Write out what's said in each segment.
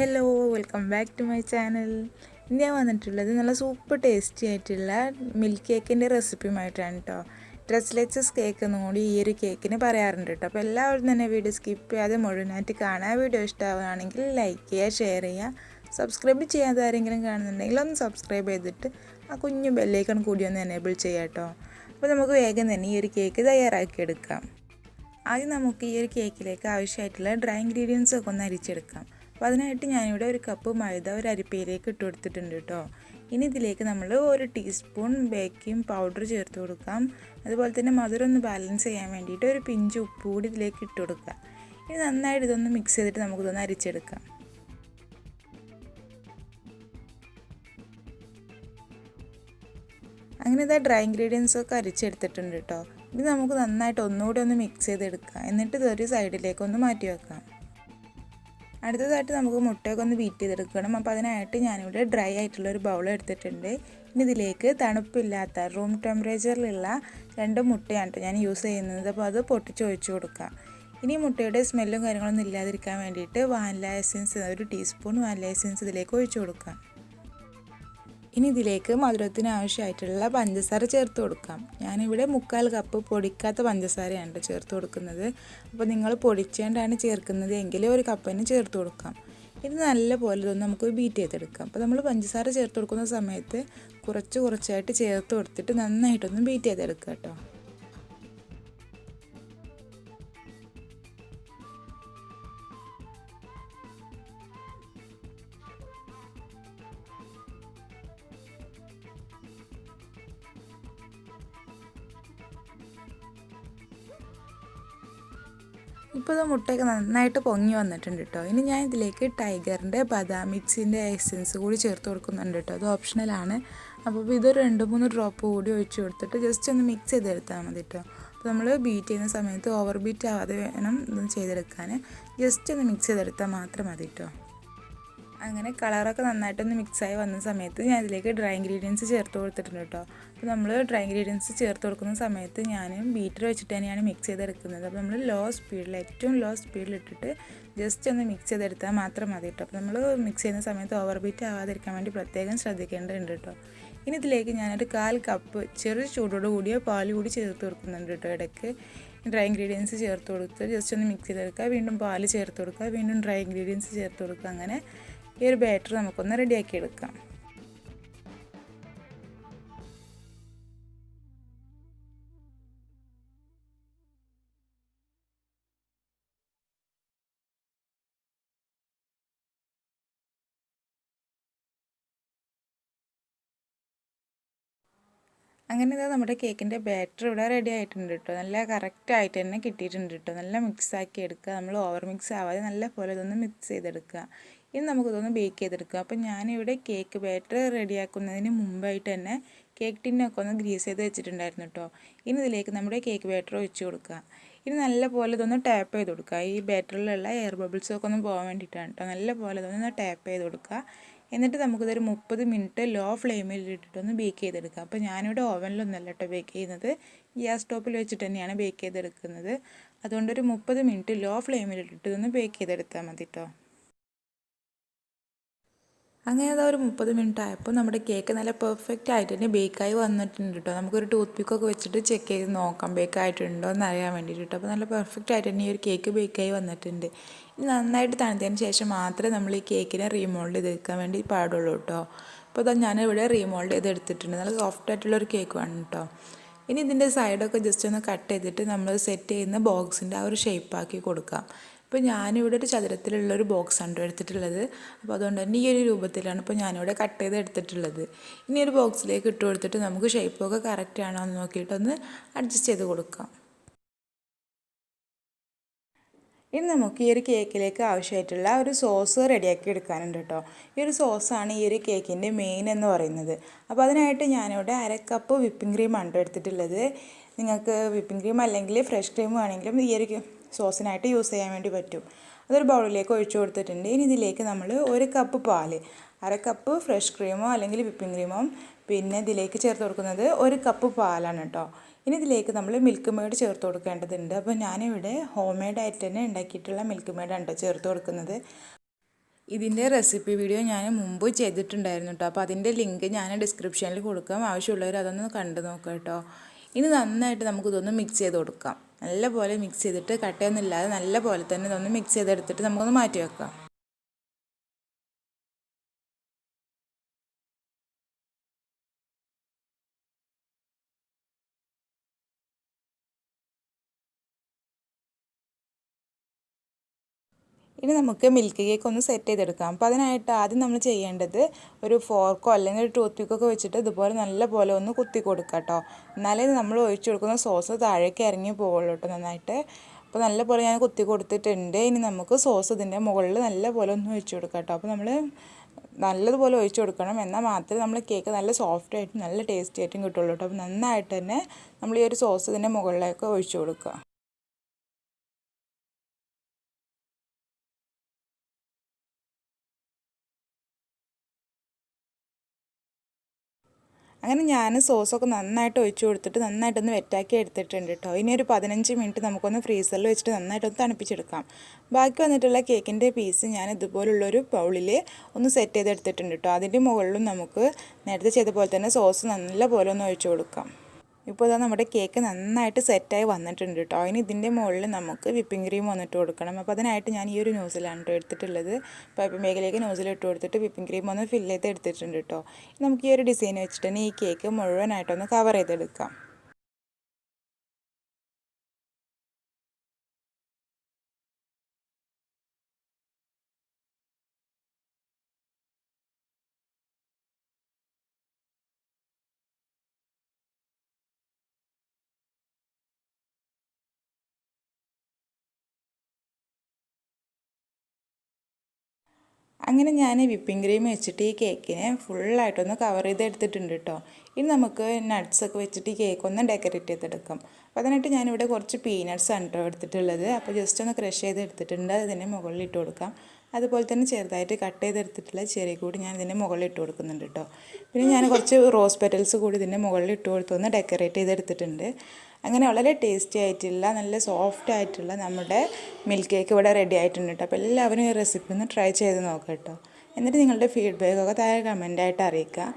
Hello, welcome back to my channel. ഇന്ന് ഞാൻ വന്നിട്ടുള്ളത് നല്ല സൂപ്പർ ടേസ്റ്റി ആയിട്ടുള്ള മിൽക്ക് കേക്കിൻ്റെ റെസിപ്പിയുമായിട്ടാണ് കേട്ടോ. ട്രെസ്ലെച്ചസ് കേക്ക് എന്നും കൂടി ഈ ഒരു കേക്കിന് പറയാറുണ്ട് കേട്ടോ. അപ്പോൾ എല്ലാവരും തന്നെ വീഡിയോ സ്കിപ്പ് ചെയ്യാതെ മുഴുവനായിട്ട് കാണാൻ. വീഡിയോ ഇഷ്ടമാവുകയാണെങ്കിൽ ലൈക്ക് ചെയ്യുക, ഷെയർ ചെയ്യുക. സബ്സ്ക്രൈബ് ചെയ്യാതെ ആരെങ്കിലും കാണുന്നുണ്ടെങ്കിൽ ഒന്ന് സബ്സ്ക്രൈബ് ചെയ്തിട്ട് ആ കുഞ്ഞു ബെല്ലൈക്കൺ കൂടി ഒന്ന് എനേബിൾ ചെയ്യാം കേട്ടോ. അപ്പോൾ നമുക്ക് വേഗം തന്നെ ഈ ഒരു കേക്ക് തയ്യാറാക്കിയെടുക്കാം. ആദ്യം നമുക്ക് ഈ ഒരു കേക്കിലേക്ക് ആവശ്യമായിട്ടുള്ള ഡ്രൈ ഇൻഗ്രീഡിയൻസ് ഒക്കെ ഒന്ന് അരിച്ചെടുക്കാം. അപ്പോൾ അതിനായിട്ട് ഞാനിവിടെ ഒരു കപ്പ് മൈദ ഒരു അരിപ്പയിലേക്ക് ഇട്ട് കൊടുത്തിട്ടുണ്ട് കേട്ടോ. ഇനി ഇതിലേക്ക് നമ്മൾ 1 ടീസ്പൂൺ ബേക്കിംഗ് പൗഡർ ചേർത്ത് കൊടുക്കാം. അതുപോലെ തന്നെ മധുരം ഒന്ന് ബാലൻസ് ചെയ്യാൻ വേണ്ടിയിട്ട് ഒരു പിഞ്ച് ഉപ്പ് കൂടി ഇതിലേക്ക് ഇട്ട് കൊടുക്കുക. ഇനി നന്നായിട്ട് ഇതൊന്ന് മിക്സ് ചെയ്തിട്ട് നമുക്കിതൊന്ന് അരിച്ചെടുക്കാം. അങ്ങനെ ഇതാ ഡ്രൈ ഇൻഗ്രീഡിയൻസ് ഒക്കെ അരിച്ചെടുത്തിട്ടുണ്ട് കേട്ടോ. ഇത് നമുക്ക് നന്നായിട്ട് ഒന്നുകൂടി ഒന്ന് മിക്സ് ചെയ്തെടുക്കാം. എന്നിട്ട് ഇതൊരു സൈഡിലേക്കൊന്ന് മാറ്റി വെക്കാം. അടുത്തതായിട്ട് നമുക്ക് മുട്ടയൊക്കെ ഒന്ന് ബീറ്റ് ചെയ്തെടുക്കണം. അപ്പോൾ അതിനായിട്ട് ഞാനിവിടെ ഡ്രൈ ആയിട്ടുള്ളൊരു ബൗൾ എടുത്തിട്ടുണ്ട്. ഇനി ഇതിലേക്ക് തണുപ്പില്ലാത്ത റൂം ടെമ്പറേച്ചറിലുള്ള 2 മുട്ടയാണ് ഞാൻ യൂസ് ചെയ്യുന്നത്. അപ്പോൾ അത് പൊട്ടിച്ചൊഴിച്ച് കൊടുക്കാം. ഇനി മുട്ടയുടെ സ്മെല്ലും കാര്യങ്ങളൊന്നും ഇല്ലാതിരിക്കാൻ വേണ്ടിയിട്ട് vanilla essence 1 teaspoon vanilla essence ഇതിലേക്ക് ഒഴിച്ച് കൊടുക്കാം. ഇനി ഇതിലേക്ക് മധുരത്തിന് ആവശ്യമായിട്ടുള്ള പഞ്ചസാര ചേർത്ത് കൊടുക്കാം. ഞാനിവിടെ 1/4 കപ്പ് പൊടിക്കാത്ത പഞ്ചസാരയാണ് ചേർത്ത് കൊടുക്കുന്നത്. അപ്പോൾ നിങ്ങൾ പൊടിച്ചേണ്ടാണ് ചേർക്കുന്നത് എങ്കിൽ 1 കപ്പിന് ചേർത്ത് കൊടുക്കാം. ഇത് നല്ലപോലെ ഇതൊന്ന് നമുക്ക് ബീറ്റ് ചെയ്തെടുക്കാം. അപ്പോൾ നമ്മൾ പഞ്ചസാര ചേർത്ത് കൊടുക്കുന്ന സമയത്ത് കുറച്ചായിട്ട് ചേർത്ത് കൊടുത്തിട്ട് നന്നായിട്ടൊന്ന് ബീറ്റ് ചെയ്തെടുക്കുക കേട്ടോ. ഇപ്പോൾ ഇത് മുട്ടയൊക്കെ നന്നായിട്ട് പൊങ്ങി വന്നിട്ടുണ്ട് കേട്ടോ. ഇനി ഞാൻ ഇതിലേക്ക് ടൈഗറിൻ്റെ ബദാം മിക്സിൻ്റെ എസൻസ് കൂടി ചേർത്ത് കൊടുക്കുന്നുണ്ട് കേട്ടോ. അത് ഓപ്ഷണലാണ്. അപ്പോൾ ഇതൊരു 2-3 ഡ്രോപ്പ് കൂടി ഒഴിച്ച് കൊടുത്തിട്ട് ജസ്റ്റ് ഒന്ന് മിക്സ് ചെയ്തെടുത്താൽ മതി കേട്ടോ. അപ്പോൾ നമ്മൾ ബീറ്റ് ചെയ്യുന്ന സമയത്ത് ഓവർ ബീറ്റ് ആവാതെ വേണം ഇതൊന്ന് ചെയ്തെടുക്കാൻ. ജസ്റ്റ് ഒന്ന് മിക്സ് ചെയ്തെടുത്താൽ മാത്രം മതി കേട്ടോ. അങ്ങനെ കളറൊക്കെ നന്നായിട്ടൊന്ന് മിക്സായി വന്ന സമയത്ത് ഞാൻ ഇതിലേക്ക് ഡ്രൈ ഇൻഗ്രീഡിയൻസ് ചേർത്ത് കൊടുത്തിട്ടുണ്ട് കേട്ടോ. അപ്പോൾ നമ്മൾ ഡ്രൈ ഇൻഗ്രീഡിയൻസ് ചേർത്ത് കൊടുക്കുന്ന സമയത്ത് ഞാൻ ബീറ്റർ വെച്ചിട്ട് തന്നെയാണ് മിക്സ് ചെയ്തെടുക്കുന്നത്. അപ്പോൾ നമ്മൾ ഏറ്റവും ലോ സ്പീഡിലിട്ടിട്ട് ജസ്റ്റ് ഒന്ന് മിക്സ് ചെയ്തെടുത്താൽ മാത്രം മതി കേട്ടോ. അപ്പോൾ നമ്മൾ മിക്സ് ചെയ്യുന്ന സമയത്ത് ഓവർ ബീറ്റ് ആവാതിരിക്കാൻ വേണ്ടി പ്രത്യേകം ശ്രദ്ധിക്കേണ്ടതുണ്ട് കേട്ടോ. ഇനി ഇതിലേക്ക് ഞാനൊരു 1/4 കപ്പ് ചെറു ചൂടോട് കൂടിയ പാൽ കൂടി ചേർത്ത് കൊടുക്കുന്നുണ്ട് കേട്ടോ. ഇടയ്ക്ക് ഡ്രൈ ഇൻഗ്രീഡിയൻസ് ചേർത്ത് കൊടുത്ത് ജസ്റ്റ് ഒന്ന് മിക്സ് ചെയ്തെടുക്കുക. വീണ്ടും പാൽ ചേർത്ത് കൊടുക്കുക. വീണ്ടും ഡ്രൈ ഇൻഗ്രീഡിയൻസ് ചേർത്ത് കൊടുക്കുക. അങ്ങനെ ഈ ഒരു ബാറ്റർ നമുക്കൊന്ന് റെഡിയാക്കി എടുക്കാം. അങ്ങനെ ഇതാ നമ്മുടെ കേക്കിൻ്റെ ബാറ്റർ ഇവിടെ റെഡി ആയിട്ടുണ്ട് കേട്ടോ. നല്ല കറക്റ്റായിട്ട് തന്നെ കിട്ടിയിട്ടുണ്ട് കേട്ടോ. നല്ല മിക്സാക്കി എടുക്കുക. നമ്മൾ ഓവർ മിക്സ് ആവാതെ നല്ല പോലെ ഇതൊന്ന് മിക്സ് ചെയ്തെടുക്കുക. ഇനി നമുക്കിതൊന്ന് ബേക്ക് ചെയ്തെടുക്കുക. അപ്പം ഞാനിവിടെ കേക്ക് ബാറ്റർ റെഡിയാക്കുന്നതിന് മുമ്പായിട്ട് തന്നെ കേക്ക് ടിന്നൊക്കെ ഒന്ന് ഗ്രീസ് ചെയ്ത് വെച്ചിട്ടുണ്ടായിരുന്നു കേട്ടോ. ഇനി ഇതിലേക്ക് നമ്മുടെ കേക്ക് ബാറ്റർ ഒഴിച്ച് കൊടുക്കുക. ഇനി നല്ല പോലെ ഇതൊന്ന് ടാപ്പ് ചെയ്ത് കൊടുക്കുക. ഈ ബാറ്ററിലുള്ള എയർ ബബിൾസൊക്കെ ഒന്ന് പോകാൻ വേണ്ടിയിട്ടാണ് കേട്ടോ. നല്ല പോലെ ഇതൊന്ന് ടാപ്പ് ചെയ്ത് കൊടുക്കുക. എന്നിട്ട് നമുക്കിതൊരു 30 മിനിറ്റ് ലോ ഫ്ലെയിമിൽ ഇട്ടിട്ടൊന്ന് ബേക്ക് ചെയ്തെടുക്കാം. അപ്പോൾ ഞാനിവിടെ ഓവനിലൊന്നല്ല കേട്ടോ ബേക്ക് ചെയ്യുന്നത്, ഗ്യാസ് സ്റ്റോപ്പിൽ വെച്ചിട്ട് തന്നെയാണ് ബേക്ക് ചെയ്തെടുക്കുന്നത്. അതുകൊണ്ടൊരു 30 മിനിറ്റ് ലോ ഫ്ലെയിമിൽ ഇട്ടിട്ട് ഒന്ന് ബേക്ക് ചെയ്തെടുത്താൽ മതി കേട്ടോ. അങ്ങനെ അതാ ഒരു 30 മിനിറ്റ് ആയപ്പോൾ നമ്മുടെ കേക്ക് നല്ല പെർഫെക്റ്റ് ആയിട്ട് തന്നെ ബേക്കായി വന്നിട്ടുണ്ട് കേട്ടോ. നമുക്കൊരു ടൂത്ത് പിക്കൊക്കെ വെച്ചിട്ട് ചെക്ക് ചെയ്ത് നോക്കാം ബേക്ക് ആയിട്ടുണ്ടോ എന്ന് അറിയാൻ വേണ്ടിയിട്ട് കേട്ടോ. അപ്പോൾ നല്ല പെർഫെക്റ്റ് ആയിട്ട് തന്നെ ഈ ഒരു കേക്ക് ബേക്കായി വന്നിട്ടുണ്ട്. ഇനി നന്നായിട്ട് തണുത്തതിന് ശേഷം മാത്രമേ നമ്മൾ ഈ കേക്കിനെ റീമോൾഡ് ചെയ്തെടുക്കാൻ വേണ്ടി പാടുള്ളൂ കേട്ടോ. അപ്പോൾ അതാ ഞാനിവിടെ റീമോൾഡ് ചെയ്ത് എടുത്തിട്ടുണ്ട്. നല്ല സോഫ്റ്റ് ആയിട്ടുള്ളൊരു കേക്ക് വേണം കേട്ടോ. ഇനി ഇതിൻ്റെ സൈഡൊക്കെ ജസ്റ്റ് ഒന്ന് കട്ട് ചെയ്തിട്ട് നമ്മൾ സെറ്റ് ചെയ്യുന്ന ബോക്സിൻ്റെ ആ ഒരു ഷേപ്പാക്കി കൊടുക്കാം. ഇപ്പോൾ ഞാനിവിടെ ഒരു ചതുരത്തിലുള്ളൊരു ബോക്സാണ് എടുത്തിട്ടുള്ളത്. അപ്പോൾ അതുകൊണ്ട് തന്നെ ഈ ഒരു രൂപത്തിലാണ് ഇപ്പോൾ ഞാനിവിടെ കട്ട് ചെയ്ത് എടുത്തിട്ടുള്ളത്. ഇനി ഒരു ബോക്സിലേക്ക് ഇട്ട് കൊടുത്തിട്ട് നമുക്ക് ഷേപ്പൊക്കെ കറക്റ്റ് ആണോ എന്ന് നോക്കിയിട്ടൊന്ന് അഡ്ജസ്റ്റ് ചെയ്ത് കൊടുക്കാം. ഇനി നമുക്ക് ഈ ഒരു കേക്കിലേക്ക് ആവശ്യമായിട്ടുള്ള ഒരു സോസ് റെഡിയാക്കി എടുക്കാനുണ്ട് കേട്ടോ. ഈ ഒരു സോസാണ് ഈ ഒരു കേക്കിൻ്റെ മെയിൻ എന്ന് പറയുന്നത്. അപ്പോൾ അതിനായിട്ട് ഞാനിവിടെ 1/2 കപ്പ് വിപ്പിംഗ് ക്രീമാണ് എടുത്തിട്ടുള്ളത്. നിങ്ങൾക്ക് വിപ്പിംഗ് ക്രീം അല്ലെങ്കിൽ ഫ്രഷ് ക്രീം വേണമെങ്കിലും ഈ ഒരു സോസിനായിട്ട് യൂസ് ചെയ്യാൻ വേണ്ടി പറ്റും. അതൊരു ബൗളിലേക്ക് ഒഴിച്ചു കൊടുത്തിട്ടുണ്ട്. ഇനി ഇതിലേക്ക് നമ്മൾ 1 കപ്പ് പാല്, 1/2 കപ്പ് ഫ്രഷ് ക്രീമോ അല്ലെങ്കിൽ വിപ്പിംഗ് ക്രീമോ, പിന്നെ ഇതിലേക്ക് ചേർത്ത് കൊടുക്കുന്നത് 1 കപ്പ് പാലാണ് കേട്ടോ. ഇനി ഇതിലേക്ക് നമ്മൾ മിൽക്ക് മെയ്ഡ് ചേർത്ത് കൊടുക്കേണ്ടതുണ്ട്. അപ്പോൾ ഞാനിവിടെ ഹോം മെയ്ഡ് ആയിട്ട് തന്നെ ഉണ്ടാക്കിയിട്ടുള്ള മിൽക്ക് മെയ്ഡാണ് കേട്ടോ ചേർത്ത് കൊടുക്കുന്നത്. ഇതിൻ്റെ റെസിപ്പി വീഡിയോ ഞാൻ മുമ്പ് ചെയ്തിട്ടുണ്ടായിരുന്നു കേട്ടോ. അപ്പോൾ അതിൻ്റെ ലിങ്ക് ഞാൻ ഡിസ്ക്രിപ്ഷനിൽ കൊടുക്കാം. ആവശ്യമുള്ളവർ അതൊന്ന് കണ്ടു നോക്കാം കേട്ടോ. ഇനി നന്നായിട്ട് നമുക്കിതൊന്ന് മിക്സ് ചെയ്ത് കൊടുക്കാം. നല്ലപോലെ മിക്സ് ചെയ്തിട്ട് കട്ടയൊന്നുമില്ലാതെ നല്ല പോലെ തന്നെ ഇതൊന്ന് മിക്സ് ചെയ്തെടുത്തിട്ട് നമുക്കൊന്ന് മാറ്റി വെക്കാം. ഇനി നമുക്ക് മിൽക്ക് കേക്ക് ഒന്ന് സെറ്റ് ചെയ്തെടുക്കാം. അപ്പോൾ അതിനായിട്ട് ആദ്യം നമ്മൾ ചെയ്യേണ്ടത് ഒരു ഫോർക്കോ അല്ലെങ്കിൽ ഒരു ടൂത്ത് പിക്കൊക്കെ വെച്ചിട്ട് ഇതുപോലെ നല്ല പോലെ ഒന്ന് കുത്തി കൊടുക്കുക കേട്ടോ. എന്നാലേ നമ്മൾ ഒഴിച്ചു കൊടുക്കുന്ന സോസ് താഴേക്ക് ഇറങ്ങി പോകുള്ളൂ കേട്ടോ നന്നായിട്ട്. അപ്പോൾ നല്ല പോലെ ഞാൻ കുത്തി കൊടുത്തിട്ടുണ്ട്. ഇനി നമുക്ക് സോസ് ഇതിൻ്റെ മുകളിൽ നല്ല പോലെ ഒന്ന് ഒഴിച്ചു കൊടുക്കാം കേട്ടോ. അപ്പോൾ നമ്മൾ നല്ലതുപോലെ ഒഴിച്ചു കൊടുക്കണം. എന്നാൽ മാത്രമേ നമ്മൾ കേക്ക് നല്ല സോഫ്റ്റ് ആയിട്ടും നല്ല ടേസ്റ്റി ആയിട്ടും കിട്ടുള്ളൂ കേട്ടോ. അപ്പോൾ നന്നായിട്ട് തന്നെ നമ്മൾ ഈ ഒരു സോസ് ഇതിൻ്റെ മുകളിലേക്ക് ഒഴിച്ചു കൊടുക്കുക. അങ്ങനെ ഞാൻ സോസൊക്കെ നന്നായിട്ട് ഒഴിച്ച് കൊടുത്തിട്ട് നന്നായിട്ടൊന്ന് വെറ്റാക്കി എടുത്തിട്ടുണ്ട് കേട്ടോ. ഇനി ഒരു 15 മിനിറ്റ് നമുക്കൊന്ന് ഫ്രീസറിൽ വെച്ചിട്ട് നന്നായിട്ടൊന്ന് തണുപ്പിച്ചെടുക്കാം. ബാക്കി വന്നിട്ടുള്ള കേക്കിൻ്റെ പീസ് ഞാൻ ഇതുപോലുള്ളൊരു ബൗളിൽ ഒന്ന് സെറ്റ് ചെയ്തെടുത്തിട്ടുണ്ട് കേട്ടോ. അതിൻ്റെ മുകളിലും നമുക്ക് നേരത്തെ ചെയ്ത പോലെ തന്നെ സോസ് നല്ല പോലെ ഒന്ന് ഒഴിച്ച് കൊടുക്കാം. ഇപ്പോൾ ഇതാ നമ്മുടെ കേക്ക് നന്നായിട്ട് സെറ്റായി വന്നിട്ടുണ്ട് കേട്ടോ. ഇനി ഇതിൻ്റെ മുകളിൽ നമുക്ക് വിപ്പിംഗ് ക്രീം വന്നിട്ട് കൊടുക്കണം. അപ്പോൾ അതിനായിട്ട് ഞാൻ ഈ ഒരു ന്യൂസിലാണ് കേട്ടോ എടുത്തിട്ടുള്ളത്. പൈപ്പിംഗ് ബാഗിലേക്ക് ന്യൂസിൽ ഇട്ട് കൊടുത്തിട്ട് വിപ്പിംഗ് ക്രീം ഒന്ന് ഫില്ല് ചെയ്ത് എടുത്തിട്ടുണ്ട് കേട്ടോ. നമുക്ക് ഈ ഒരു ഡിസൈൻ വെച്ചിട്ട് തന്നെ ഈ കേക്ക് മുഴുവനായിട്ടൊന്ന് കവർ ചെയ്തെടുക്കാം. അങ്ങനെ ഞാൻ വിപ്പിംഗ് ക്രീം വെച്ചിട്ട് ഈ കേക്കിനെ ഫുള്ളായിട്ടൊന്ന് കവർ ചെയ്ത് എടുത്തിട്ടുണ്ട് കേട്ടോ. ഇനി നമുക്ക് നട്ട്സൊക്കെ വെച്ചിട്ട് ഈ കേക്ക് ഒന്ന് ഡെക്കറേറ്റ് ചെയ്തെടുക്കാം. അപ്പോൾ അതിനായിട്ട് ഞാനിവിടെ കുറച്ച് പീനട്ട്സ് ആണ് കേട്ടോ എടുത്തിട്ടുള്ളത്. അപ്പോൾ ജസ്റ്റ് ഒന്ന് ക്രഷ് ചെയ്ത് എടുത്തിട്ടുണ്ട്. അതിൻ്റെ മുകളിൽ ഇട്ട് കൊടുക്കാം. അതുപോലെ തന്നെ ചെറുതായിട്ട് കട്ട് ചെയ്തെടുത്തിട്ടുള്ള ചെറി കൂടി ഞാൻ ഇതിൻ്റെ മുകളിൽ ഇട്ട് കൊടുക്കുന്നുണ്ട് കേട്ടോ. പിന്നെ ഞാൻ കുറച്ച് റോസ് പെറ്റൽസ് കൂടി ഇതിൻ്റെ മുകളിൽ ഇട്ട് കൊടുത്തൊന്ന് ഡെക്കറേറ്റ് ചെയ്തെടുത്തിട്ടുണ്ട്. അങ്ങനെ വളരെ ടേസ്റ്റി ആയിട്ടുള്ള നല്ല സോഫ്റ്റ് ആയിട്ടുള്ള നമ്മുടെ മിൽക്ക് കേക്ക് ഇവിടെ റെഡി ആയിട്ടുണ്ട് കേട്ടോ. അപ്പോൾ എല്ലാവരും ഈ റെസിപ്പി ഒന്ന് ട്രൈ ചെയ്ത് നോക്കാം കേട്ടോ. എന്നിട്ട് നിങ്ങളുടെ ഫീഡ്ബാക്കൊക്കെ താഴെ കമൻറ്റായിട്ട് അറിയിക്കുക.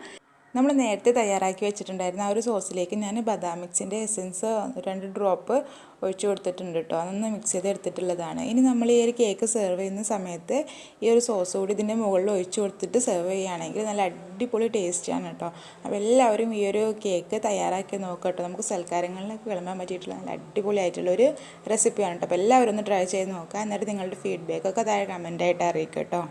നമ്മൾ നേരത്തെ തയ്യാറാക്കി വെച്ചിട്ടുണ്ടായിരുന്ന ആ ഒരു സോസിലേക്ക് ഞാൻ ബദാം മിക്സിൻ്റെ എസൻസ് 2 ഡ്രോപ്പ് ഒഴിച്ച് കൊടുത്തിട്ടുണ്ട് കേട്ടോ. അതൊന്ന് മിക്സ് ചെയ്ത് എടുത്തിട്ടുള്ളതാണ്. ഇനി നമ്മൾ ഈ ഒരു കേക്ക് സെർവ് ചെയ്യുന്ന സമയത്ത് ഈ ഒരു സോസ് കൂടി ഇതിൻ്റെ മുകളിൽ ഒഴിച്ച് കൊടുത്തിട്ട് സെർവ് ചെയ്യുകയാണെങ്കിൽ നല്ല അടിപൊളി ടേസ്റ്റിയാണ് കേട്ടോ. അപ്പോൾ എല്ലാവരും ഈ ഒരു കേക്ക് തയ്യാറാക്കി നോക്കാം കേട്ടോ. നമുക്ക് സൽക്കാരങ്ങളിലൊക്കെ വിളമ്പാൻ പറ്റിയിട്ടുള്ള നല്ല അടിപൊളിയായിട്ടുള്ളൊരു റെസിപ്പിയാണ് കേട്ടോ. അപ്പോൾ എല്ലാവരും ഒന്ന് ട്രൈ ചെയ്ത് നോക്കുക. എന്നിട്ട് നിങ്ങളുടെ ഫീഡ്ബാക്കൊക്കെ താഴെ കമൻറ്റായിട്ട് അറിയിക്കുക കേട്ടോ.